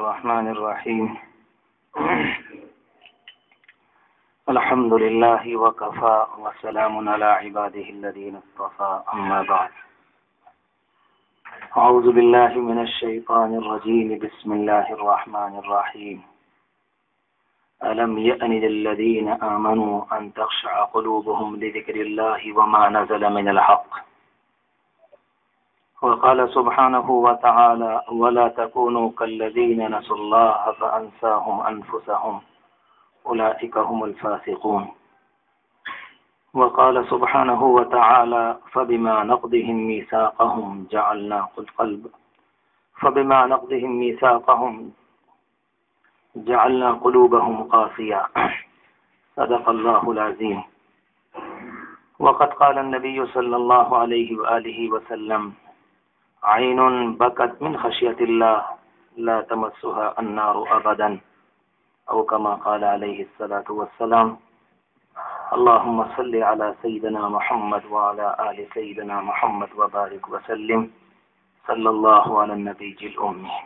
الرحمن الرحيم الحمد لله وكفى وسلام على عباده الذين اصطفى أما بعد أعوذ بالله من الشيطان الرجيم بسم الله الرحمن الرحيم ألم يأن للذين آمنوا أن تخشع قلوبهم لذكر الله وما نزل من الحق وقال سبحانه وتعالى ولا تكونوا كالذين نسوا الله فأنساهم أنفسهم أولئك هم الفاسقون وقال سبحانه وتعالى فبما نقضهم ميثاقهم جعلنا قلوبهم قاسية صدق الله العظيم وقد قال النبي صلى الله عليه وآله وسلم عين بكت من خشية الله لا تمسها النار أبدا أو كما قال عليه الصلاة والسلام اللهم صل على سيدنا محمد وعلى آل سيدنا محمد وبارك وسلم صلی اللہ علی النبی الأمی۔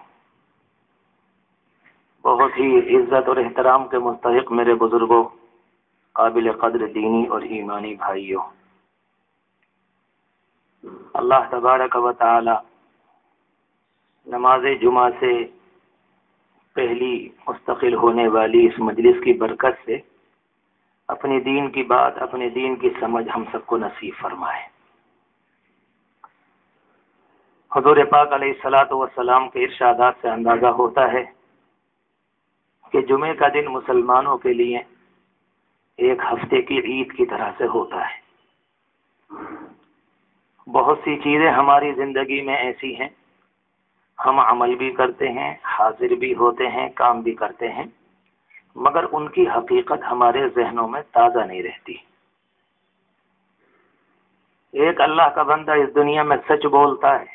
بہت ہی عزت اور احترام کے مستحق میرے بزرگوں، قابل قدر دینی اور ایمانی بھائیوں، اللہ تبارک و تعالی نماز جمعہ سے پہلی مستقل ہونے والی اس مجلس کی برکت سے اپنی دین کی بات، اپنے دین کی سمجھ ہم سب کو نصیب فرمائے۔ حضور پاک علیہ الصلاۃ والسلام کے ارشادات سے اندازہ ہوتا ہے کہ جمعے کا دن مسلمانوں کے لیے ایک ہفتے کی عید کی طرح سے ہوتا ہے۔ بہت سی چیزیں ہماری زندگی میں ایسی ہیں، ہم عمل بھی کرتے ہیں، حاضر بھی ہوتے ہیں، کام بھی کرتے ہیں، مگر ان کی حقیقت ہمارے ذہنوں میں تازہ نہیں رہتی۔ ایک اللہ کا بندہ اس دنیا میں سچ بولتا ہے،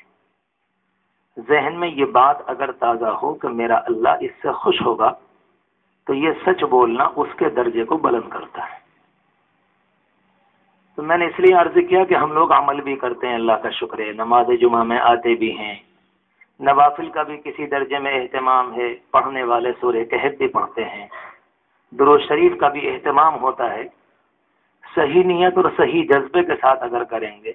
ذہن میں یہ بات اگر تازہ ہو کہ میرا اللہ اس سے خوش ہوگا تو یہ سچ بولنا اس کے درجے کو بلند کرتا ہے۔ تو میں نے اس لیے عرض کیا کہ ہم لوگ عمل بھی کرتے ہیں، اللہ کا شکر ہے، نماز جمعہ میں آتے بھی ہیں، نوافل کا بھی کسی درجے میں اہتمام ہے، پڑھنے والے سورہ کہف بھی پڑھتے ہیں، درود شریف کا بھی اہتمام ہوتا ہے۔ صحیح نیت اور صحیح جذبے کے ساتھ اگر کریں گے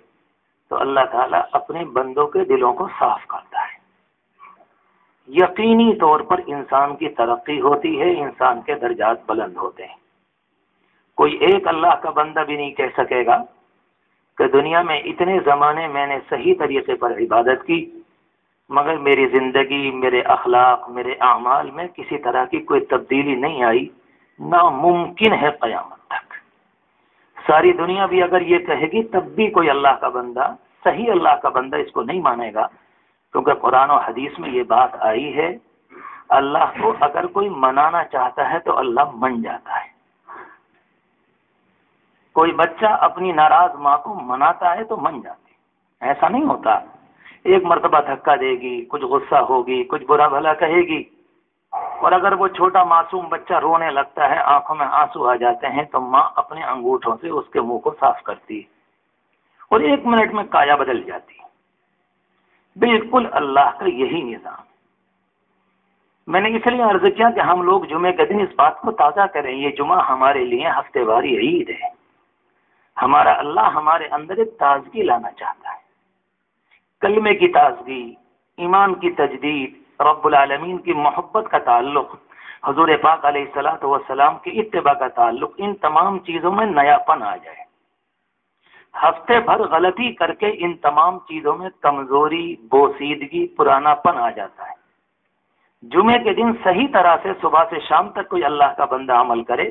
تو اللہ تعالیٰ اپنے بندوں کے دلوں کو صاف کرتا ہے۔ یقینی طور پر انسان کی ترقی ہوتی ہے، انسان کے درجات بلند ہوتے ہیں۔ کوئی ایک اللہ کا بندہ بھی نہیں کہہ سکے گا کہ دنیا میں اتنے زمانے میں نے صحیح طریقے پر عبادت کی مگر میری زندگی، میرے اخلاق، میرے اعمال میں کسی طرح کی کوئی تبدیلی نہیں آئی، ناممکن ہے قیامت تک۔ ساری دنیا بھی اگر یہ کہے گی تب بھی کوئی اللہ کا بندہ، صحیح اللہ کا بندہ اس کو نہیں مانے گا، کیونکہ قرآن و حدیث میں یہ بات آئی ہے اللہ کو اگر کوئی منانا چاہتا ہے تو اللہ من جاتا ہے۔ کوئی بچہ اپنی ناراض ماں کو مناتا ہے تو من جاتی، ایسا نہیں ہوتا۔ ایک مرتبہ دھکا دے گی، کچھ غصہ ہوگی، کچھ برا بھلا کہے گی، اور اگر وہ چھوٹا معصوم بچہ رونے لگتا ہے، آنکھوں میں آنسو آ جاتے ہیں تو ماں اپنے انگوٹھوں سے اس کے منہ کو صاف کرتی اور 1 منٹ میں کایا بدل جاتی۔ بالکل اللہ کا یہی نظام۔ میں نے اس لیے عرض کیا کہ ہم لوگ جمعے کے دن اس بات کو تازہ کریں، یہ جمعہ ہمارے لیے ہفتے واری عید ہے۔ ہمارا اللہ ہمارے اندر ایک تازگی لانا چاہتا ہے، کلمے کی تازگی، ایمان کی تجدید، رب العالمین کی محبت کا تعلق، حضور پاک علیہ الصلاۃ والسلام کی اتباع کا تعلق، ان تمام چیزوں میں نیا پن آ جائے۔ ہفتے بھر غلطی کر کے ان تمام چیزوں میں کمزوری، بوسیدگی، پرانا پن آ جاتا ہے۔ جمعے کے دن صحیح طرح سے صبح سے شام تک کوئی اللہ کا بندہ عمل کرے،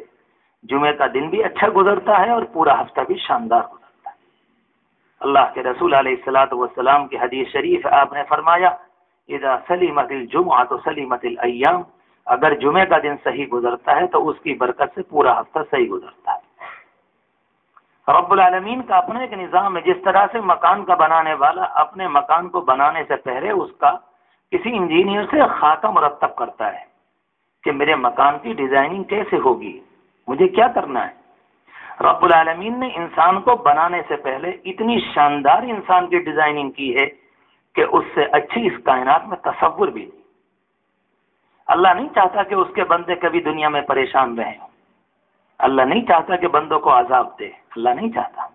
جمعے کا دن بھی اچھا گزرتا ہے اور پورا ہفتہ بھی شاندار گزرتا ہے۔ اللہ کے رسول علیہ الصلاۃ والسلام کی حدیث شریف آپ نے فرمایا اذا سلمت الجمعۃ سلمت الایام، اگر جمعے کا دن صحیح گزرتا ہے تو اس کی برکت سے پورا ہفتہ صحیح گزرتا ہے۔ رب العالمین کا اپنا ایک نظام ہے، جس طرح سے مکان کا بنانے والا اپنے مکان کو بنانے سے پہلے اس کا کسی انجینئر سے خاکہ مرتب کرتا ہے کہ میرے مکان کی ڈیزائننگ کیسے ہوگی، مجھے کیا کرنا ہے۔ رب العالمین نے انسان کو بنانے سے پہلے اتنی شاندار انسان کی ڈیزائننگ کی ہے کہ اس سے اچھی اس کائنات میں تصور بھی نہیں۔ اللہ نہیں چاہتا کہ اس کے بندے کبھی دنیا میں پریشان رہیں، اللہ نہیں چاہتا کہ بندوں کو عذاب دے، اللہ نہیں چاہتا۔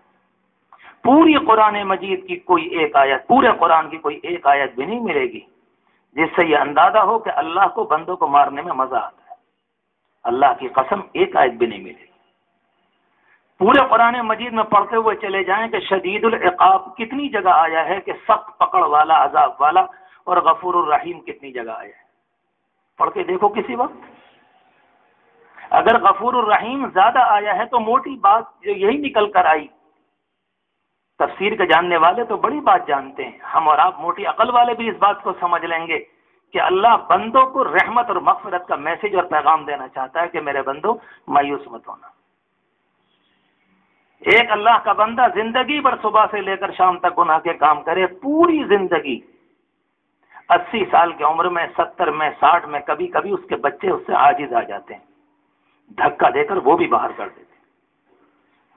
پوری قرآن مجید کی کوئی ایک آیت، پورے قرآن کی کوئی ایک آیت بھی نہیں ملے گی جس سے یہ اندازہ ہو کہ اللہ کو بندوں کو مارنے میں مزہ آتا ہے۔ اللہ کی قسم ایک آیت بھی نہیں ملے گی۔ پورے قرآن مجید میں پڑھتے ہوئے چلے جائیں کہ شدید العقاب کتنی جگہ آیا ہے، کہ سخت پکڑ والا، عذاب والا، اور غفور الرحیم کتنی جگہ آیا ہے، پڑھ کے دیکھو کسی وقت۔ اگر غفور الرحیم زیادہ آیا ہے تو موٹی بات جو یہی نکل کر آئی، تفسیر کے جاننے والے تو بڑی بات جانتے ہیں، ہم اور آپ موٹی عقل والے بھی اس بات کو سمجھ لیں گے کہ اللہ بندوں کو رحمت اور مغفرت کا میسج اور پیغام دینا چاہتا ہے کہ میرے بندو مایوس مت ہونا۔ ایک اللہ کا بندہ زندگی بھر صبح سے لے کر شام تک گناہ کے کام کرے، پوری زندگی، 80 سال کی عمر میں، 70 میں، 60 میں، کبھی کبھی اس کے بچے اس سے عاجز آ جاتے ہیں، دھکا دے کر وہ بھی باہر کر دیتے ہیں۔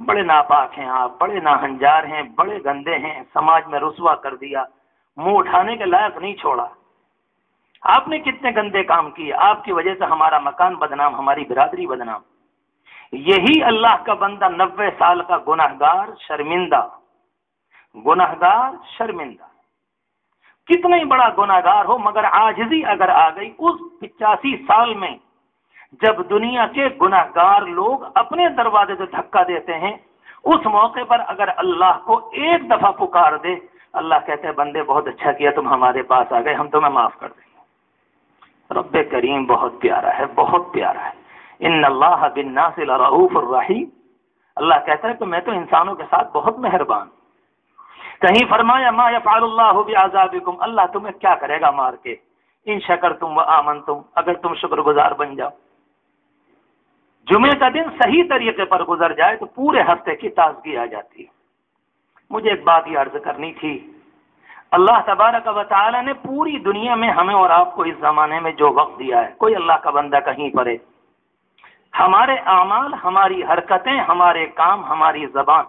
بڑے ناپاک ہیں آپ، بڑے ناہنجار ہیں، بڑے گندے ہیں، سماج میں رسوا کر دیا، منہ اٹھانے کے لائق نہیں چھوڑا۔ آپ نے کتنے گندے کام کیے، آپ کی وجہ سے ہمارا مکان بدنام، ہماری برادری بدنام۔ یہی اللہ کا بندہ 90 سال کا گناہگار شرمندہ، گناہگار شرمندہ، کتنا ہی بڑا گناہگار ہو مگر عاجزی اگر آ گئی، اس 85 سال میں جب دنیا کے گناہگار لوگ اپنے دروازے سے دھکا دیتے ہیں، اس موقع پر اگر اللہ کو ایک دفعہ پکار دے، اللہ کہتے ہیں بندے بہت اچھا کیا تم ہمارے پاس آ گئے، ہم تمہیں معاف کر دیں گے۔ رب کریم بہت پیارا ہے، بہت پیارا ہے۔ ان اللہ بالناس لرؤوف الرحیم، اللہ کہتا ہے کہ میں تو انسانوں کے ساتھ بہت مہربان۔ کہیں فرمایا ما یفعل اللہ بعذابکم، اللہ تمہیں کیا کرے گا مار کے، ان شکرتم وآمنتم، اگر تم شکر گزار بن جاؤ۔ جمعے کا دن صحیح طریقے پر گزر جائے تو پورے ہفتے کی تازگی آ جاتی ہے۔ مجھے ایک بات یہ عرض کرنی تھی، اللہ تبارک و تعالی نے پوری دنیا میں ہمیں اور آپ کو اس زمانے میں جو وقت دیا ہے، کوئی اللہ کا بندہ کہیں پر ہے، ہمارے اعمال، ہماری حرکتیں، ہمارے کام، ہماری زبان،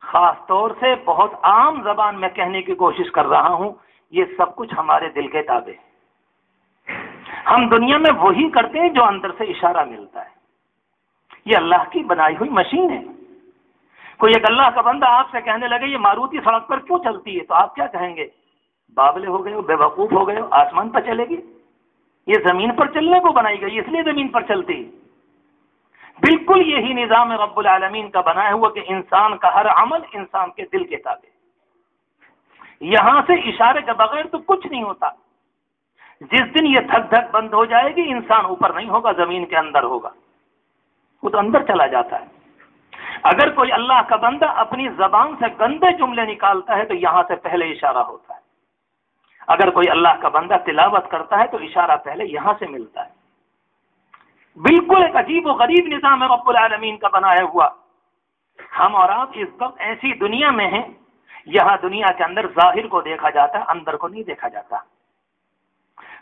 خاص طور سے بہت عام زبان میں کہنے کی کوشش کر رہا ہوں، یہ سب کچھ ہمارے دل کے تابع ہے۔ ہم دنیا میں وہی کرتے ہیں جو اندر سے اشارہ ملتا ہے، یہ اللہ کی بنائی ہوئی مشین ہے۔ کوئی ایک اللہ کا بندہ آپ سے کہنے لگے یہ ماروتی سڑک پر کیوں چلتی ہے، تو آپ کیا کہیں گے؟ بابلے ہو گئے ہو، بے وقوف ہو گئے ہو، آسمان پر چلے گی؟ یہ زمین پر چلنے کو بنائی گئی، اس لیے زمین پر چلتی ہے۔ بالکل یہی نظام رب العالمین کا بنایا ہوا کہ انسان کا ہر عمل انسان کے دل کے تابع، یہاں سے اشارے کے بغیر تو کچھ نہیں ہوتا۔ جس دن یہ دھک دھک بند ہو جائے گی، انسان اوپر نہیں ہوگا، زمین کے اندر ہوگا، وہ تو اندر چلا جاتا ہے۔ اگر کوئی اللہ کا بندہ اپنی زبان سے گندے جملے نکالتا ہے تو یہاں سے پہلے اشارہ ہوتا ہے۔ اگر کوئی اللہ کا بندہ تلاوت کرتا ہے تو اشارہ پہلے یہاں سے ملتا ہے۔ بالکل ایک عجیب و غریب نظام ہے رب العالمین کا بنایا ہوا۔ ہم اور آپ اس وقت ایسی دنیا میں ہیں، یہاں دنیا کے اندر ظاہر کو دیکھا جاتا ہے، اندر کو نہیں دیکھا جاتا۔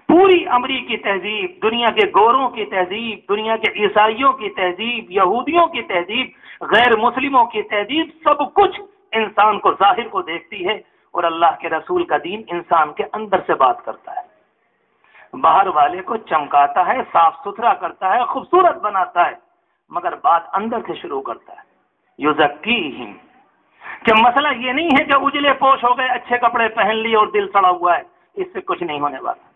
پوری امریکی تہذیب، دنیا کے گوروں کی تہذیب، دنیا کے عیسائیوں کی تہذیب، یہودیوں کی تہذیب، غیر مسلموں کی تہذیب، سب کچھ انسان کو ظاہر کو دیکھتی ہے، اور اللہ کے رسول کا دین انسان کے اندر سے بات کرتا ہے، باہر والے کو چمکاتا ہے، صاف ستھرا کرتا ہے، خوبصورت بناتا ہے، مگر بات اندر سے شروع کرتا ہے۔ یزکیہم، کہ مسئلہ یہ نہیں ہے کہ اجلے پوش ہو گئے، اچھے کپڑے پہن لیے اور دل سڑا ہوا ہے، اس سے کچھ نہیں ہونے والا۔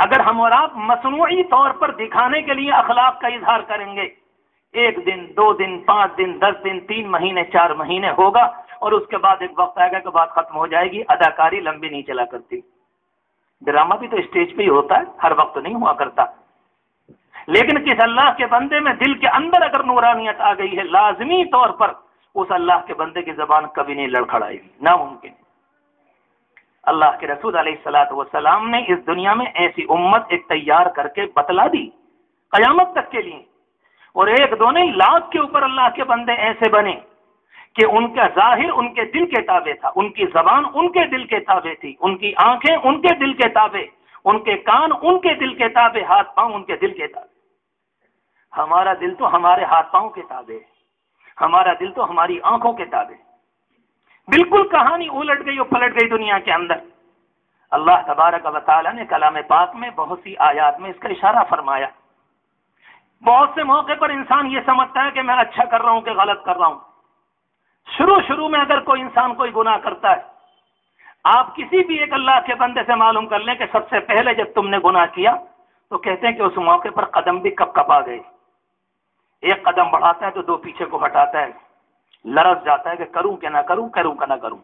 اگر ہم اور آپ مصنوعی طور پر دکھانے کے لیے اخلاق کا اظہار کریں گے، 1 دن 2 دن 5 دن 10 دن 3 مہینے 4 مہینے ہوگا، اور اس کے بعد ایک وقت آئے گا کہ بات ختم ہو جائے گی۔ اداکاری لمبی نہیں چلا کرتی، ڈرامہ بھی تو اسٹیج پہ ہی ہوتا ہے، ہر وقت نہیں ہوا کرتا۔ لیکن کس اللہ کے بندے میں دل کے اندر اگر نورانیت آ گئی ہے، لازمی طور پر اس اللہ کے بندے کی زبان کبھی نہیں لڑکھڑائے گی، ناممکن۔ اللہ کے رسول علیہ الصلوۃ والسلام نے اس دنیا میں ایسی امت ایک تیار کر کے بتلا دی قیامت تک کے لیے، اور 1 2 نہیں، لاکھ کے اوپر اللہ کے بندے ایسے بنے کہ ان کا ظاہر ان کے دل کے تابع تھا، ان کی زبان ان کے دل کے تابع تھی، ان کی آنکھیں ان کے دل کے تابع، ان کے کان ان کے دل کے تابع، ہاتھ پاؤں ان کے دل کے تابع۔ ہمارا دل تو ہمارے ہاتھ پاؤں کے تابع ہے، ہمارا دل تو ہماری آنکھوں کے تابع۔ بالکل کہانی الٹ گئی اور پلٹ گئی دنیا کے اندر۔ اللہ تبارک و تعالی نے کلام پاک میں بہت سی آیات میں اس کا اشارہ فرمایا۔ بہت سے موقع پر انسان یہ سمجھتا ہے کہ میں اچھا کر رہا ہوں کہ غلط کر رہا ہوں۔ شروع میں اگر کوئی انسان کوئی گناہ کرتا ہے، آپ کسی بھی ایک اللہ کے بندے سے معلوم کر لیں کہ سب سے پہلے جب تم نے گناہ کیا تو کہتے ہیں کہ اس موقع پر قدم بھی کپ کپا گئے، ایک قدم بڑھاتا ہے تو دو پیچھے کو ہٹاتا ہے، لرز جاتا ہے کہ کروں کہ نہ کروں، کروں کہ نہ کروں۔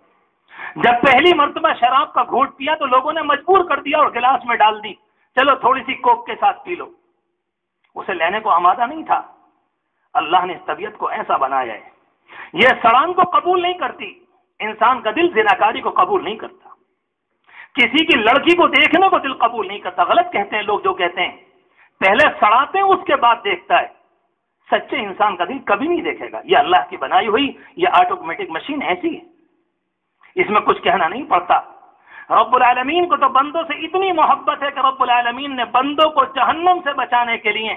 جب پہلی مرتبہ شراب کا گھونٹ پیا تو لوگوں نے مجبور کر دیا اور گلاس میں ڈال دی، چلو تھوڑی سی کوک کے ساتھ پی لو، اسے لینے کو آمادہ نہیں تھا۔ اللہ نے اس طبیعت کو ایسا بنایا ہے، یہ سڑان کو قبول نہیں کرتی، انسان کا دل زناکاری کو قبول نہیں کرتا، کسی کی لڑکی کو دیکھنے کو دل قبول نہیں کرتا۔ غلط کہتے ہیں لوگ جو کہتے ہیں پہلے سڑاتے ہیں اس کے بعد دیکھتا ہے، سچے انسان کا دل کبھی نہیں دیکھے گا۔ یہ اللہ کی بنائی ہوئی یہ آٹومیٹک مشین ایسی ہے، اس میں کچھ کہنا نہیں پڑتا۔ رب العالمین کو تو بندوں سے اتنی محبت ہے کہ رب العالمین نے بندوں کو جہنم سے بچانے کے لیے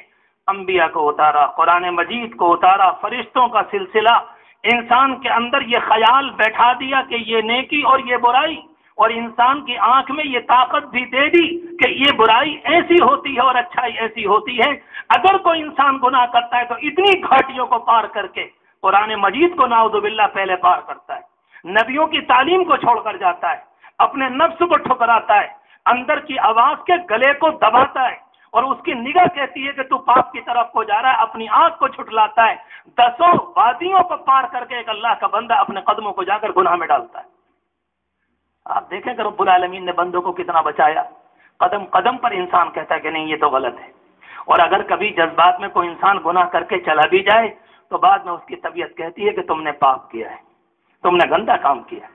انبیاء کو اتارا، قرآن مجید کو اتارا، فرشتوں کا سلسلہ، انسان کے اندر یہ خیال بیٹھا دیا کہ یہ نیکی اور یہ برائی، اور انسان کی آنکھ میں یہ طاقت بھی دے دی کہ یہ برائی ایسی ہوتی ہے اور اچھائی ایسی ہوتی ہے۔ اگر کوئی انسان گناہ کرتا ہے تو اتنی گھاٹیوں کو پار کر کے قرآن مجید کو نعوذ باللہ پہلے پار کرتا ہے، نبیوں کی تعلیم کو چھوڑ کر جاتا ہے، اپنے نفس کو ٹھکراتا ہے، اندر کی آواز کے گلے کو دباتا ہے، اور اس کی نگاہ کہتی ہے کہ تو پاپ کی طرف کو جا رہا ہے، اپنی آنکھ کو چھٹلاتا ہے، دسوں وادیوں کو پار کر کے ایک اللہ کا بندہ اپنے قدموں کو جا کر گناہ میں ڈالتا ہے۔ آپ دیکھیں کہ رب العالمین نے بندوں کو کتنا بچایا، قدم قدم پر انسان کہتا ہے کہ نہیں یہ تو غلط ہے، اور اگر کبھی جذبات میں کوئی انسان گناہ کر کے چلا بھی جائے تو بعد میں اس کی طبیعت کہتی ہے کہ تم نے پاپ کیا ہے، تم نے گندا کام کیا۔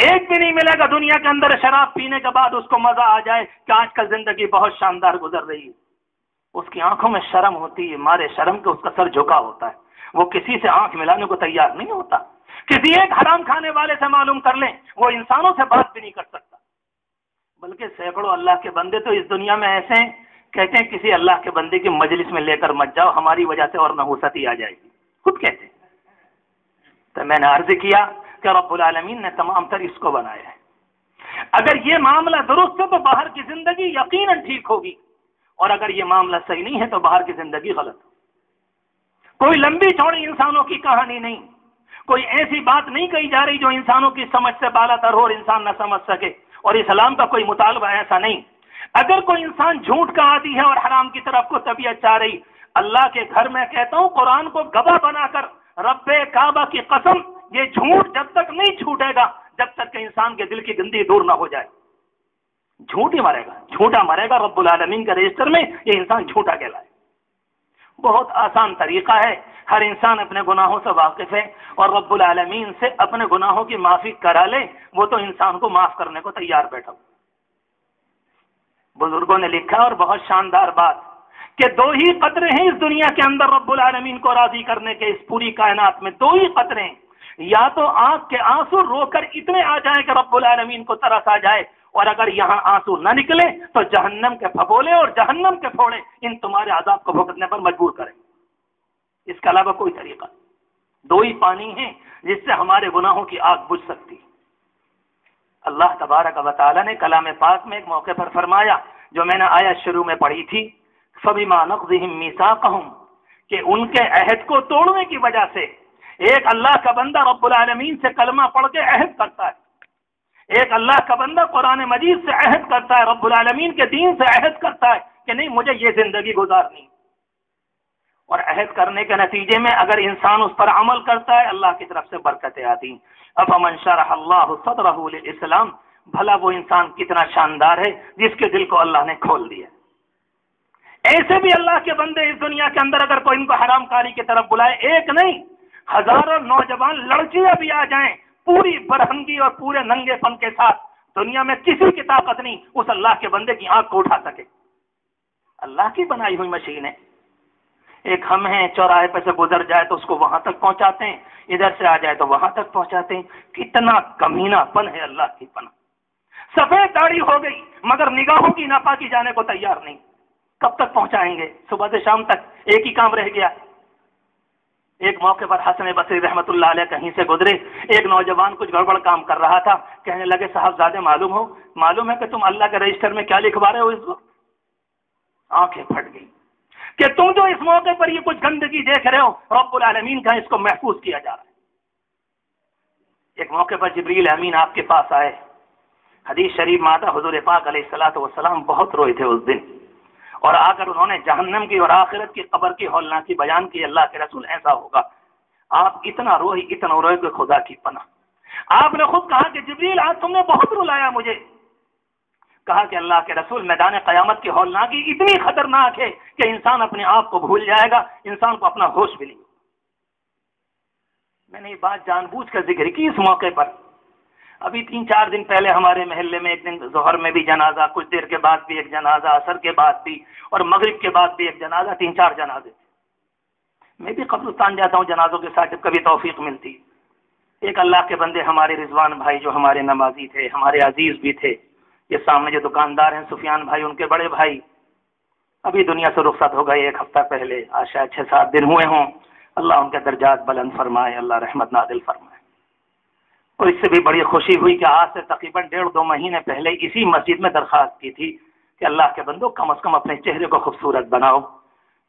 ایک بھی نہیں ملے گا دنیا کے اندر شراب پینے کے بعد اس کو مزہ آ جائے کہ آج کل زندگی بہت شاندار گزر رہی ہے۔ اس کی آنکھوں میں شرم ہوتی ہے، مارے شرم کے اس کا سر جھکا ہوتا ہے، وہ کسی سے آنکھ ملانے کو تیار نہیں ہوتا۔ کسی ایک حرام کھانے والے سے معلوم کر لیں، وہ انسانوں سے بات بھی نہیں کر سکتا، بلکہ سینکڑوں اللہ کے بندے تو اس دنیا میں ایسے ہیں، کہتے ہیں کسی اللہ کے بندے کی مجلس میں لے کر مت جاؤ، ہماری وجہ سے اور نحوستی آ جائے گی، خود کہتے ہیں۔ تو میں نے عرض کیا کہ رب العالمین نے تمام تر اس کو بنایا ہے۔ اگر یہ معاملہ درست ہے تو باہر کی زندگی یقیناً ٹھیک ہوگی، اور اگر یہ معاملہ صحیح نہیں ہے تو باہر کی زندگی غلط ہو۔ کوئی لمبی چوڑی انسانوں کی کہانی نہیں، کوئی ایسی بات نہیں کہی جا رہی جو انسانوں کی سمجھ سے بالا تر ہو اور انسان نہ سمجھ سکے، اور اسلام کا کوئی مطالبہ ایسا نہیں۔ اگر کوئی انسان جھوٹ کا عادی ہے اور حرام کی طرف کو طبیعت چاہ رہی، اللہ کے گھر میں کہتا ہوں قرآن کو گواہ بنا کر رب کعبہ کی قسم، یہ جھوٹ جب تک نہیں چھوٹے گا جب تک کہ انسان کے دل کی گندی دور نہ ہو جائے، جھوٹ ہی مرے گا، جھوٹا مرے گا رب العالمین کے رجسٹر میں، یہ انسان جھوٹا کہلائے۔ بہت آسان طریقہ ہے، ہر انسان اپنے گناہوں سے واقف ہے اور رب العالمین سے اپنے گناہوں کی معافی کرا لے، وہ تو انسان کو معاف کرنے کو تیار بیٹھا۔ بزرگوں نے لکھا اور بہت شاندار بات کہ دو ہی قطرے ہیں اس دنیا کے اندر رب العالمین کو راضی کرنے کے، اس پوری کائنات میں دو ہی قطرے ہیں، یا تو آنکھ کے آنسو رو کر اتنے آ جائیں کہ رب العالمین کو ترس آ جائے، اور اگر یہاں آنسو نہ نکلے تو جہنم کے پھپولے اور جہنم کے پھوڑے ان تمہارے عذاب کو بھگتنے پر مجبور کریں، اس کے علاوہ کوئی طریقہ۔ دو ہی پانی ہیں جس سے ہمارے گناہوں کی آگ بجھ سکتی۔ اللہ تبارک و تعالی نے کلام پاک میں ایک موقع پر فرمایا، جو میں نے آیت شروع میں پڑھی تھی، فَبِمَا نَقْضِهِمْ مِيثَاقَهُمْ، کہ ان کے عہد کو توڑنے کی وجہ سے ایک اللہ کا بندہ رب العالمین سے کلمہ پڑھ کے عہد کرتا ہے، ایک اللہ کا بندہ قرآن مجید سے عہد کرتا ہے، رب العالمین کے دین سے عہد کرتا ہے کہ نہیں مجھے یہ زندگی گزارنی، اور عہد کرنے کے نتیجے میں اگر انسان اس پر عمل کرتا ہے اللہ کی طرف سے برکتیں آتی۔ افمن شرح اللہ صدرہ للاسلام، بھلا وہ انسان کتنا شاندار ہے جس کے دل کو اللہ نے کھول دیا۔ ایسے بھی اللہ کے بندے اس دنیا کے اندر اگر کوئی ان کو حرام کاری کی طرف بلائے، ایک نہیں ہزاروں نوجوان لڑکیاں بھی آ جائیں پوری برہنگی اور پورے ننگے پن کے ساتھ، دنیا میں کسی کی طاقت نہیں اس اللہ کے بندے کی آنکھ کو اٹھا سکے۔ اللہ کی بنائی ہوئی مشین ہے۔ ایک ہم ہیں، چوراہے پہ سے گزر جائے تو اس کو وہاں تک پہنچاتے ہیں، ادھر سے آ جائے تو وہاں تک پہنچاتے ہیں۔ کتنا کمینہ پن ہے اللہ کی پناہ۔ سفید داڑھی ہو گئی مگر نگاہوں کی ناپاکی جانے کو تیار نہیں، کب تک پہنچائیں گے؟ صبح سے شام تک ایک ہی کام رہ گیا۔ ایک موقع پر حسن بصری رحمۃ اللہ علیہ کہیں سے گزرے، ایک نوجوان کچھ گڑبڑ کام کر رہا تھا، کہنے لگے صاحبزادے معلوم ہے کہ تم اللہ کے رجسٹر میں کیا لکھوا رہے ہو اس وقت؟ آنکھیں پھٹ گئی کہ تم جو اس موقع پر یہ کچھ گندگی دیکھ رہے ہو، رب العالمین کا اس کو محفوظ کیا جا رہا ہے۔ ایک موقع پر جبریل امین آپ کے پاس آئے، حدیث شریف میں آتا حضور پاک علیہ الصلوۃ والسلام بہت روئے تھے اس دن، اور آ کر انہوں نے جہنم کی اور آخرت کی قبر کی ہولناکی بیان کی، اللہ کے رسول ایسا ہوگا۔ آپ اتنا روئے کہ خدا کی پناہ۔ آپ نے خود کہا کہ جبریل آج تم نے بہت رلایا مجھے۔ کہا کہ اللہ کے رسول میدان قیامت کی ہولناکی اتنی خطرناک ہے کہ انسان اپنے آپ کو بھول جائے گا، انسان کو اپنا ہوش بھی نہیں۔ میں نے یہ بات جان بوجھ کر ذکر کی اس موقع پر۔ ابھی 3-4 دن پہلے ہمارے محلے میں ایک دن ظہر میں بھی جنازہ، کچھ دیر کے بعد بھی ایک جنازہ، عصر کے بعد بھی اور مغرب کے بعد بھی ایک جنازہ، 3-4 جنازے۔ میں بھی قبرستان جاتا ہوں جنازوں کے ساتھ جب کبھی توفیق ملتی۔ ایک اللہ کے بندے ہمارے رضوان بھائی جو ہمارے نمازی تھے، ہمارے عزیز بھی تھے، یہ سامنے جو دکاندار ہیں سفیان بھائی، ان کے بڑے بھائی ابھی دنیا سے رخصت ہو گئے 1 ہفتہ پہلے، آج شاید 6-7 دن ہوئے ہوں۔ اللہ ان کے درجات بلند فرمائے، اللہ رحمت نازل فرمائے۔ اور اس سے بھی بڑی خوشی ہوئی کہ آج سے تقریباً 1.5-2 مہینے پہلے اسی مسجد میں درخواست کی تھی کہ اللہ کے بندوں کم از کم اپنے چہرے کو خوبصورت بناؤ۔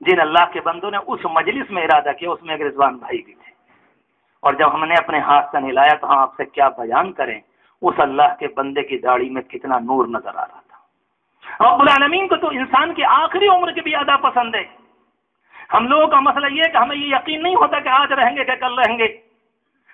جن اللہ کے بندوں نے اس مجلس میں ارادہ کیا اس میں ایک رضوان بھائی بھی تھے، اور جب ہم نے اپنے ہاتھ سے نہلایا تو ہم آپ سے کیا بیان کریں، اس اللہ کے بندے کی داڑھی میں کتنا نور نظر آ رہا تھا۔ رب العالمین کو تو انسان کی آخری عمر کی بھی ادا پسند ہے۔ ہم لوگوں کا مسئلہ یہ ہے کہ ہمیں یہ یقین نہیں ہوتا کہ آج رہیں گے کہ کل رہیں گے۔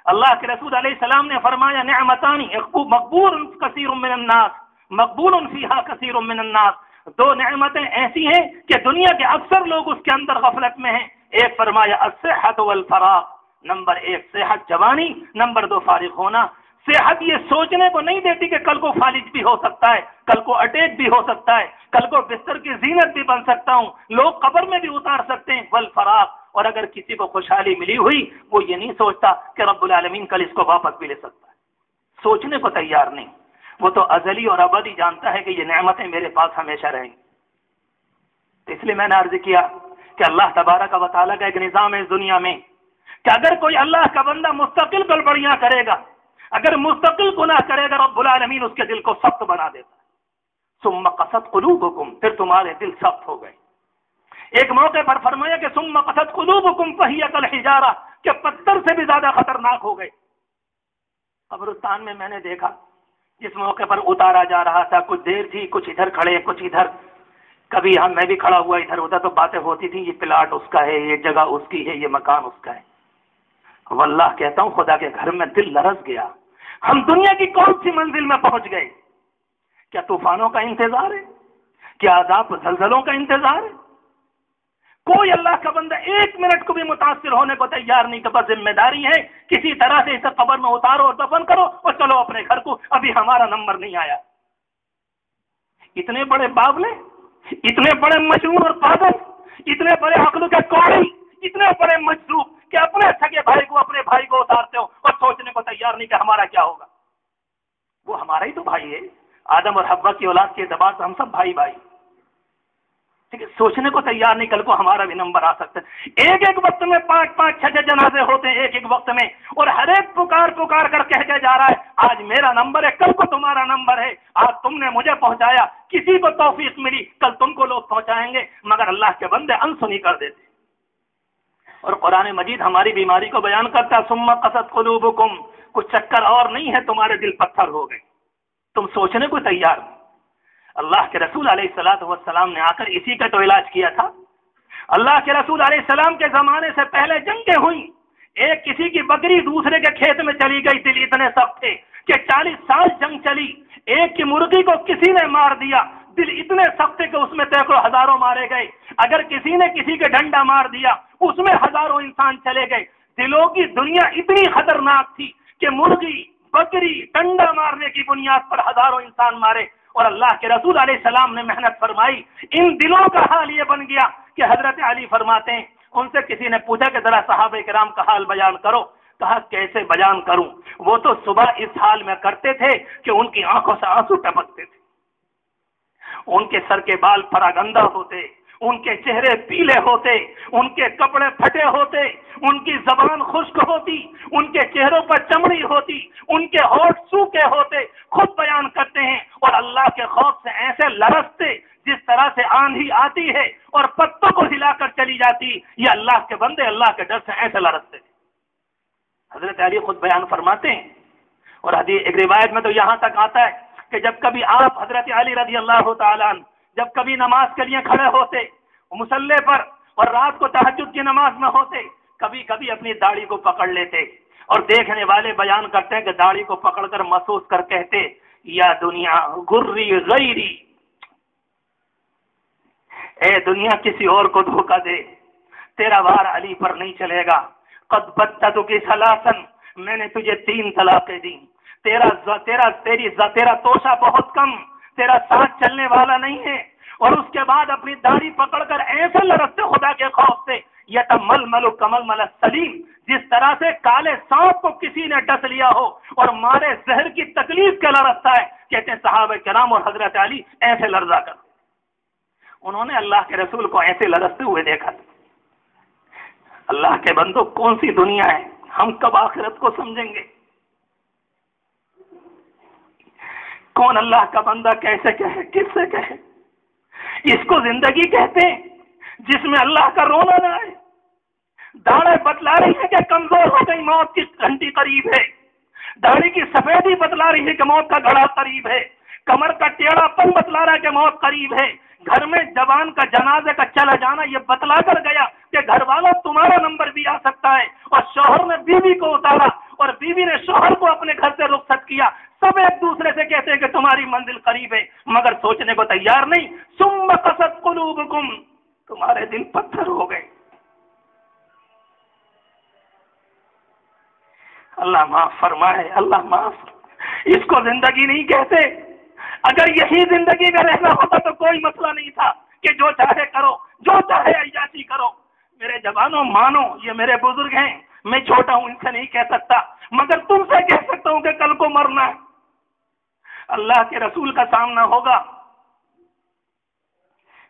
اللہ کے رسول علیہ السلام نے فرمایا نعمتانی مقبول کثیر من الناس مقبول فیہا کثیر من الناس، 2 نعمتیں ایسی ہیں کہ دنیا کے اکثر لوگ اس کے اندر غفلت میں ہیں۔ ایک فرمایا الصحت والفراغ، نمبر 1 صحت جوانی، نمبر 2 فارغ ہونا۔ صحت یہ سوچنے کو نہیں دیتی کہ کل کو فالج بھی ہو سکتا ہے، کل کو اٹیک بھی ہو سکتا ہے، کل کو بستر کی زینت بھی بن سکتا ہوں، لوگ قبر میں بھی اتار سکتے ہیں۔ والفراغ، اور اگر کسی کو خوشحالی ملی ہوئی وہ یہ نہیں سوچتا کہ رب العالمین کل اس کو واپس بھی لے سکتا ہے، سوچنے کو تیار نہیں۔ وہ تو ازلی اور ابدی جانتا ہے کہ یہ نعمتیں میرے پاس ہمیشہ رہیں گی۔ تو اس لیے میں نے عرض کیا کہ اللہ تبارک و تعالیٰ کا ایک نظام ہے اس دنیا میں کہ اگر کوئی اللہ کا بندہ مستقل گڑبڑیاں کرے گا، اگر مستقل گناہ کرے گا، رب العالمین اس کے دل کو سخت بنا دیتا ہے۔ ثم قست قلوبکم، پھر تمہارے دل سخت ہو گئے۔ ایک موقع پر فرمایا کہ ثم قست قلوبکم فہی کالحجارہ، کہ پتھر سے بھی زیادہ خطرناک ہو گئے۔ قبرستان میں میں نے دیکھا جس موقع پر اتارا جا رہا تھا، کچھ دیر تھی، کچھ ادھر کھڑے کچھ ادھر، کبھی میں بھی کھڑا ہوا ادھر ادھر، تو باتیں ہوتی تھی، یہ پلاٹ اس کا ہے، یہ جگہ اس کی ہے، یہ مکان اس کا ہے۔ واللہ کہتا ہوں خدا کے گھر میں دل لرز گیا۔ ہم دنیا کی کون سی منزل میں پہنچ گئے؟ کیا طوفانوں کا انتظار ہے؟ کیا عذاب زلزلوں کا انتظار ہے؟ کوئی اللہ کا بندہ 1 منٹ کو بھی متاثر ہونے کو تیار نہیں کہ بس ذمہ داری ہے کسی طرح سے اسے قبر میں اتارو اور دفن کرو اور چلو اپنے گھر کو، ابھی ہمارا نمبر نہیں آیا۔ اتنے بڑے باولے، اتنے بڑے مجنون اور پاگل، اتنے بڑے عقل کے کوڑی، اتنے بڑے مجذوب کہ اپنے سگے اپنے بھائی کو اتارتے ہو اور سوچنے کو تیار نہیں کہ ہمارا کیا ہوگا۔ وہ ہمارا ہی تو بھائی ہے، آدم اور حوا کی اولاد کے اعتبار سے ہم سب بھائی۔ ٹھیک ہے، سوچنے کو تیار نہیں کل کو ہمارا بھی نمبر آ سکتا ہے۔ ایک وقت میں 5-6 جنازے ہوتے ہیں ایک وقت میں، اور ہر ایک پکار کر کہہ کے جا رہا ہے آج میرا نمبر ہے، کل کو تمہارا نمبر ہے، آج تم نے مجھے پہنچایا، کسی کو توفیق ملی کل تم کو لوگ پہنچائیں گے، مگر اللہ کے بندے انسنی کر دیتے۔ اور قرآن مجید ہماری بیماری کو بیان کرتا ہے ثم قست قلوبکم، کچھ چکر اور نہیں ہے، تمہارے دل پتھر ہو گئے، تم سوچنے کو تیار نہیں۔ اللہ کے رسول علیہ السلام نے آ کر اسی کا تو علاج کیا تھا۔ اللہ کے رسول علیہ السلام کے زمانے سے پہلے جنگیں ہوئیں، ایک کسی کی بکری دوسرے کے کھیت میں چلی گئی، دل اتنے سخت تھے کہ 40 سال جنگ چلی، ایک کی مرغی کو کسی نے مار دیا، دل اتنے سخت تھے کہ اس میں سینکڑوں ہزاروں مارے گئے، اگر کسی نے کسی کے ڈنڈا مار دیا اس میں ہزاروں انسان چلے گئے۔ دلوں کی دنیا اتنی خطرناک تھی کہ مرغی، بکری، ڈنڈا مارنے کی بنیاد پر ہزاروں انسان مارے، اور اللہ کے رسول علیہ السلام نے محنت فرمائی۔ ان دلوں کا حال یہ بن گیا کہ حضرت علی فرماتے ہیں، ان سے کسی نے پوچھا کہ ذرا صحابہ کرام کا حال بیان کرو، کہا کیسے بیان کروں، وہ تو صبح اس حال میں کرتے تھے کہ ان کی آنکھوں سے آنسو ٹپکتے تھے، ان کے سر کے بال پراگندہ ہوتے، ان کے چہرے پیلے ہوتے، ان کے کپڑے پھٹے ہوتے، ان کی زبان خشک ہوتی، ان کے چہروں پر چمڑی ہوتی، ان کے ہونٹ سوکھے ہوتے، خود بیان کرتے ہیں، اور اللہ کے خوف سے ایسے لرزتے جس طرح سے آندھی آتی ہے اور پتوں کو ہلا کر چلی جاتی، یہ اللہ کے بندے اللہ کے ڈر سے ایسے لرزتے۔ حضرت علی خود بیان فرماتے ہیں، اور حدیث ایک روایت میں تو یہاں تک آتا ہے کہ جب کبھی آپ حضرت علی رضی اللہ تعالیٰ عنہ جب کبھی نماز کے لیے کھڑے ہوتے مصلی پر اور رات کو تہجد کی نماز میں ہوتے، کبھی کبھی اپنی داڑھی کو پکڑ لیتے، اور دیکھنے والے بیان کرتے ہیں کہ داڑھی کو پکڑ کر محسوس کر کہتے، یا دنیا غری غیری، اے دنیا کسی اور کو دھوکہ دے، تیرا وار علی پر نہیں چلے گا۔ قد بدتک ثلاثا، میں نے تجھے 3 طلاقیں دی، تیرا توشہ بہت کم، تیرا ساتھ چلنے والا نہیں ہے، اور اس کے بعد اپنی داڑھی پکڑ کر ایسے لرزتے خدا کے خوف سے، یتململ کململ السلیم، جس طرح سے کالے سانپ کو کسی نے ڈس لیا ہو اور مارے زہر کی تکلیف کے لرزتا ہے۔ کہتے ہیں صحابہ کرام اور حضرت علی ایسے لرزا کر، انہوں نے اللہ کے رسول کو ایسے لرزتے ہوئے دیکھا۔ اللہ کے بندوں، کون سی دنیا ہے، ہم کب آخرت کو سمجھیں گے؟ کون اللہ کا بندہ کیسے کہے، کس سے کہے؟ اس کو زندگی کہتے ہیں جس میں اللہ کا رونا نہ آئے۔ داڑھیں بتلا رہی ہے کہ کمزور ہو گئی، موت کی گھنٹی قریب ہے، داڑھی کی سفیدی بتلا رہی ہے کہ موت کا گھڑا قریب ہے، کمر کا ٹیڑھا پن بتلا رہا ہے کہ موت قریب ہے، گھر میں جوان کا جنازے کا چلا جانا یہ بتلا کر گیا کہ گھر والا تمہارا نمبر بھی آ سکتا ہے، اور شوہر نے بیوی کو اتارا اور بیوی نے شوہر کو اپنے گھر سے رخصت کیا، سب ایک دوسرے سے کہتے ہیں کہ تمہاری منزل قریب ہے، مگر سوچنے کو تیار نہیں۔ ثم قست قلوبکم، تمہارے دل پتھر ہو گئے۔ اللہ معاف فرمائے، اللہ معاف، اس کو زندگی نہیں کہتے۔ اگر یہی زندگی میں رہنا ہوتا تو کوئی مسئلہ نہیں تھا کہ جو چاہے کرو، جو چاہے عیاشی کرو۔ میرے جوانوں مانو، یہ میرے بزرگ ہیں، میں چھوٹا ہوں، ان سے نہیں کہہ سکتا، مگر تم سے کہہ سکتا ہوں کہ کل کو مرنا ہے، اللہ کے رسول کا سامنا ہوگا۔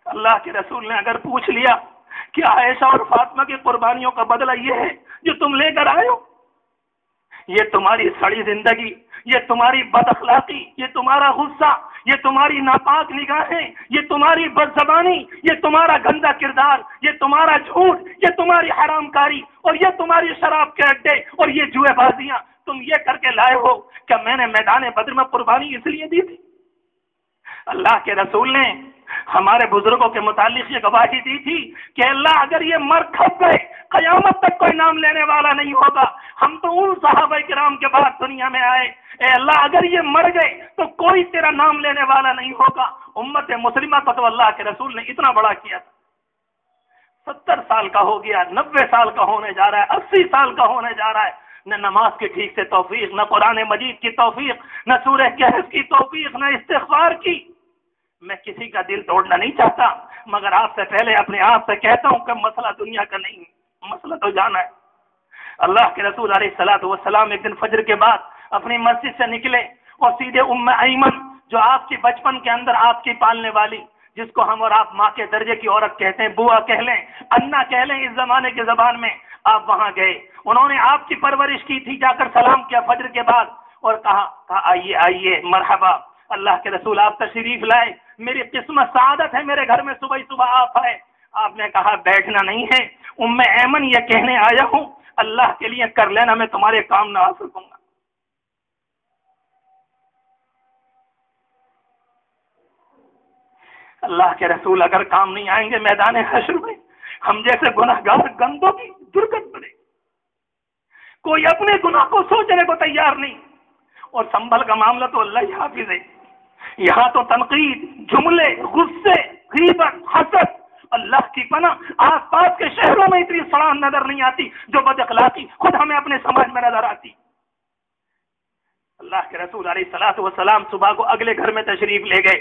اللہ کے رسول نے اگر پوچھ لیا کہ عائشہ اور فاطمہ کی قربانیوں کا بدلہ یہ ہے جو تم لے کر آئے ہو، یہ تمہاری سڑی زندگی، یہ تمہاری بد اخلاقی، یہ تمہارا غصہ، یہ تمہاری ناپاک نگاہیں، یہ تمہاری بد زبانی، یہ تمہارا گندا کردار، یہ تمہارا جھوٹ، یہ تمہاری حرام کاری، اور یہ تمہاری شراب کے اڈے اور یہ جوئے بازیاں تم یہ کر کے لائے ہو کہ میں نے میدان بدر میں قربانی اس لیے دی تھی۔ اللہ کے رسول نے ہمارے بزرگوں کے متعلق یہ گواہی دی تھی کہ اللہ اگر یہ مر کھپ گئے قیامت تک کوئی نام لینے والا نہیں ہوگا، ہم تو ان صحابہ کرام کے بعد دنیا میں آئے، اے اللہ اگر یہ مر گئے تو کوئی تیرا نام لینے والا نہیں ہوگا۔ امت مسلمہ کو تو اللہ کے رسول نے اتنا بڑا کیا تھا، 70 سال کا ہو گیا، 90 سال کا ہونے جا رہا ہے، 80 سال کا ہونے جا رہا ہے، نہ نماز کی ٹھیک سے توفیق، نہ قرآن مجید کی توفیق، نہ سورہ کہف کی توفیق، نہ استغفار کی۔ میں کسی کا دل توڑنا نہیں چاہتا، مگر آپ سے پہلے اپنے آپ سے کہتا ہوں کہ مسئلہ دنیا کا نہیں ہے، مسئلہ تو جانا ہے۔ اللہ کے رسول علیہ الصلوۃ والسلام ایک دن فجر کے بعد اپنی مسجد سے نکلے اور سیدھے ام ایمن، جو آپ کی بچپن کے اندر آپ کی پالنے والی، جس کو ہم اور آپ ماں کے درجے کی عورت کہتے ہیں، بوا کہہ لیں، انا کہہ لیں اس زمانے کے زبان میں، آپ وہاں گئے، انہوں نے آپ کی پرورش کی تھی، جا کر سلام کیا فجر کے بعد اور کہا آئیے آئیے مرحبا، اللہ کے رسول آپ تشریف لائے، میری قسمت سعادت ہے میرے گھر میں صبح صبح آپ آئے۔ آپ نے کہا بیٹھنا نہیں ہے ام ایمن، یہ کہنے آیا ہوں اللہ کے لیے کر لینا، میں تمہارے کام نہ آ سکوں گا۔ اللہ کے رسول اگر کام نہیں آئیں گے میدان حشر میں، ہم جیسے گناہ گار گندوں کی درگت بنے، کوئی اپنے گناہ کو سوچنے کو تیار نہیں، اور سنبھل کا معاملہ تو اللہ ہی حافظ ہے، یہاں تو تنقید، جملے، غصے، غیبت، حسد، اللہ کی پناہ آس پاس کے شہروں میں اتنی سڑان نظر نہیں آتی جو بد اخلاقی خود ہمیں اپنے سماج میں نظر آتی۔ اللہ کے رسول علیہ الصلوۃ والسلام صبح کو اگلے گھر میں تشریف لے گئے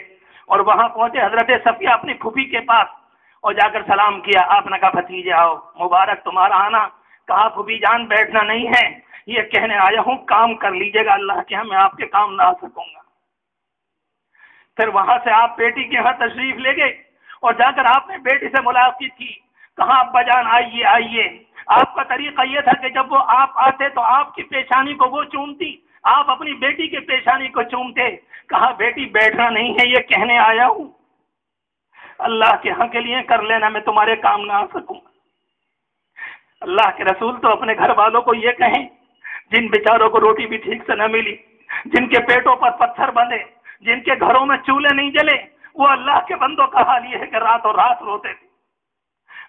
اور وہاں پہنچے حضرت صفیہ اپنی پھوپھی کے پاس اور جا کر سلام کیا۔ آپ نے کہا بھتیجے آؤ، مبارک تمہارا آنا۔ کہا پھوپھی جان بیٹھنا نہیں ہے، یہ کہنے آیا ہوں کام کر لیجیے گا، اللہ کے ہاں میں آپ کے کام نہ آ سکوں گا۔ پھر وہاں سے آپ بیٹی کے ہاں تشریف لے گئے اور جا کر آپ نے بیٹی سے ملاقات کی، کہاں ابا جان آئیے آئیے. آپ کا طریقہ یہ تھا کہ جب وہ آپ آتے تو آپ کی پیشانی کو وہ چومتی، آپ اپنی بیٹی کی پیشانی کو چومتے. کہا بیٹی بیٹھنا نہیں ہے، یہ کہنے آیا ہوں اللہ کے حق کے لیے کر لینا، میں تمہارے کام نہ آ سکوں. اللہ کے رسول تو اپنے گھر والوں کو یہ کہیں جن بیچاروں کو روٹی بھی ٹھیک سے نہ ملی، جن کے پیٹوں پر پتھر بندھے، جن کے گھروں میں چولہے نہیں جلے، وہ اللہ کے بندوں کا حال یہ ہے کہ راتوں رات روتے تھے.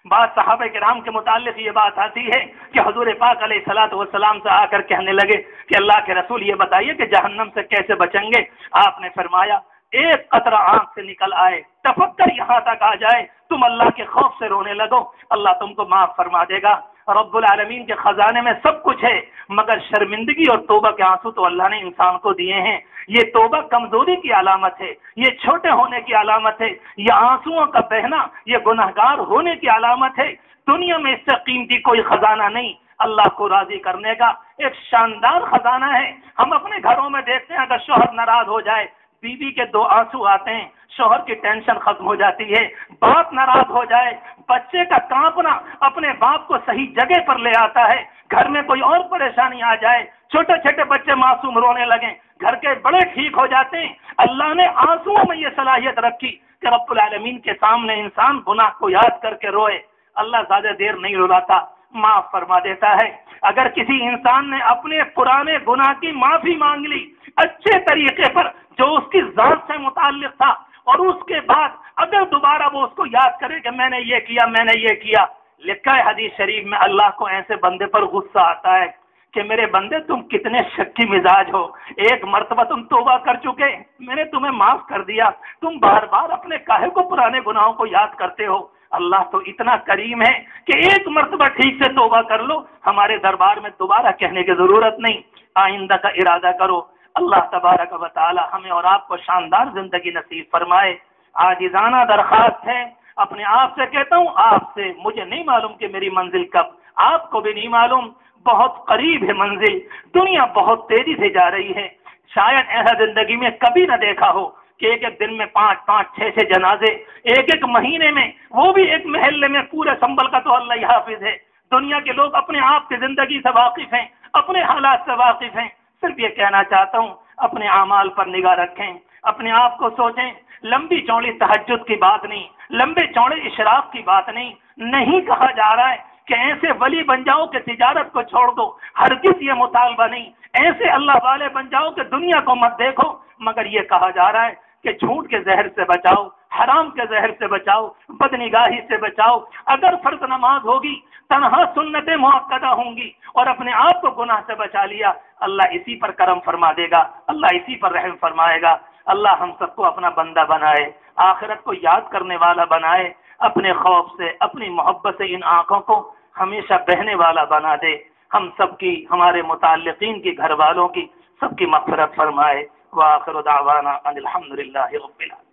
بعض صحابہ کرام کے متعلق یہ بات آتی ہے کہ حضور پاک علیہ الصلوۃ والسلام سے آ کر کہنے لگے کہ اللہ کے رسول یہ بتائیے کہ جہنم سے کیسے بچیں گے. آپ نے فرمایا ایک قطرہ آنکھ سے نکل آئے، ٹپک کر یہاں تک آ جائے، تم اللہ کے خوف سے رونے لگو، اللہ تم کو معاف فرما دے گا. رب العالمین کے خزانے میں سب کچھ ہے، مگر شرمندگی اور توبہ کے آنسو تو اللہ نے انسان کو دیے ہیں. یہ توبہ کمزوری کی علامت ہے، یہ چھوٹے ہونے کی علامت ہے، یہ آنسوؤں کا بہنا یہ گنہگار ہونے کی علامت ہے. دنیا میں اس سے قیمتی کوئی خزانہ نہیں اللہ کو راضی کرنے کا. ایک شاندار خزانہ ہے. ہم اپنے گھروں میں دیکھتے ہیں اگر شوہر ناراض ہو جائے، بیوی کے دو آنسو آتے ہیں، شوہر کی ٹینشن ختم ہو جاتی ہے. باپ ناراض ہو جائے، بچے کا کانپنا اپنے باپ کو صحیح جگہ پر لے آتا ہے. گھر میں کوئی اور پریشانی آ جائے، چھوٹے چھوٹے بچے معصوم رونے لگیں، گھر کے بڑے ٹھیک ہو جاتے ہیں. اللہ نے آنسوؤں میں یہ صلاحیت رکھی کہ رب العالمین کے سامنے انسان گناہ کو یاد کر کے روئے. اللہ زیادہ دیر نہیں رلاتا، معاف فرما دیتا ہے. اگر کسی انسان نے اپنے پرانے گناہ کی معافی مانگ لی اچھے طریقے پر جو اس کی ذات سے متعلق تھا، اور اس کے بعد اگر دوبارہ وہ اس کو یاد کرے کہ میں نے یہ کیا میں نے یہ کیا، لکھا ہے حدیث شریف میں اللہ کو ایسے بندے پر غصہ آتا ہے کہ میرے بندے تم کتنے شکی مزاج ہو، ایک مرتبہ تم توبہ کر چکے، میں نے تمہیں معاف کر دیا، تم بار بار اپنے کاہے کو پرانے گناہوں کو یاد کرتے ہو. اللہ تو اتنا کریم ہے کہ ایک مرتبہ ٹھیک سے توبہ کر لو، ہمارے دربار میں دوبارہ کہنے کی ضرورت نہیں. آئندہ کا ارادہ کرو. اللہ تبارک و تعالی ہمیں اور آپ کو شاندار زندگی نصیب فرمائے. عاجزانہ درخواست ہے، اپنے آپ سے کہتا ہوں، آپ سے مجھے نہیں معلوم کہ میری منزل کب، آپ کو بھی نہیں معلوم، بہت قریب ہے منزل. دنیا بہت تیزی سے جا رہی ہے. شاید ایسا زندگی میں کبھی نہ دیکھا ہو کہ ایک ایک دن میں 5 6 جنازے، ایک ایک مہینے میں، وہ بھی ایک محلے میں. پورے سنبھل کا تو اللہ حافظ ہے. دنیا کے لوگ اپنے آپ کی زندگی سے واقف ہیں، اپنے حالات سے واقف ہیں. صرف یہ کہنا چاہتا ہوں اپنے اعمال پر نگاہ رکھیں، اپنے آپ کو سوچیں. لمبی چوڑی تہجد کی بات نہیں، لمبے چوڑے اشراق کی بات نہیں. نہیں کہا جا رہا ہے کہ ایسے ولی بن جاؤ کہ تجارت کو چھوڑ دو، ہرگز یہ مطالبہ نہیں. ایسے اللہ والے بن جاؤ کہ دنیا کو مت دیکھو، مگر یہ کہا جا رہا ہے کہ جھوٹ کے زہر سے بچاؤ، حرام کے زہر سے بچاؤ، بدنگاہی سے بچاؤ. اگر فرض نماز ہوگی، تنہا سنتیں مؤکدہ ہوں گی، اور اپنے آپ کو گناہ سے بچا لیا، اللہ اسی پر کرم فرما دے گا، اللہ اسی پر رحم فرمائے گا. اللہ ہم سب کو اپنا بندہ بنائے، آخرت کو یاد کرنے والا بنائے، اپنے خوف سے اپنی محبت سے ان آنکھوں کو ہمیشہ بہنے والا بنا دے. ہم سب کی، ہمارے متعلقین کی، گھر والوں کی، سب کی مغفرت فرمائے. وآخر دعوانا ان الحمد للہ رب العالمین.